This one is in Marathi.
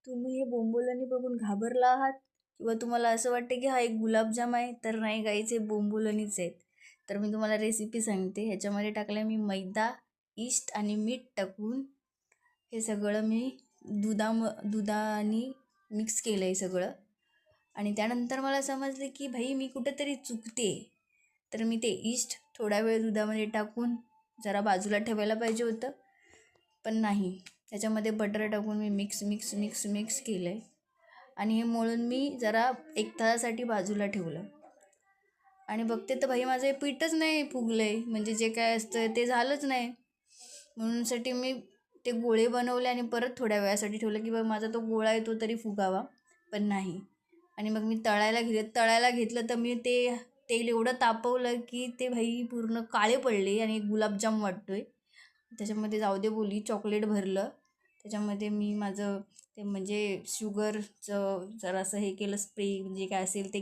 तुम्ही हे बोंबोलानी बघून घाबरला आहात किंवा तुम्हाला असं वाटते की हा एक गुलाबजाम आहे, तर नाही गाईच, हे बोंबोलनीच आहेत. तर मी तुम्हाला रेसिपी सांगते. ह्याच्यामध्ये टाकलं मी मैदा, ईस्ट आणि मीठ टाकून हे सगळं मी दुधाने मिक्स केलं आहे सगळं. आणि त्यानंतर मला समजलं की भाई मी कुठेतरी चुकते. तर मी ते ईस्ट थोडा वेळ दुधामध्ये टाकून जरा बाजूला ठेवायला पाहिजे होतं, पण नाही. त्याच्यामध्ये बटर टाकून मी मिक्स मिक्स मिक्स मिक्स केलं आहे आणि हे मळून मी जरा 1 तासासाठी बाजूला ठेवलं. आणि बघते तर भाई माझं हे पीठच नाही फुगलं आहे, म्हणजे जे काय असतं ते झालंच नाही. म्हणूनसाठी मी ते गोळे बनवले आणि परत थोड्या वेळासाठी ठेवलं की बा माझा तो गोळा आहे तो तरी फुगावा, पण नाही. आणि मग मी तळायला घेतलं तर मी ते तेल एवढं तापवलं की ते भाई पूर्ण काळे पडले आणि गुलाबजाम वाटतोय. त्याच्यामध्ये जाऊ दे बोली चॉकलेट भरलं. त्याच्यामध्ये मी माझं ते म्हणजे शुगरचं जरासं हे केलं, स्प्रे म्हणजे काय असेल ते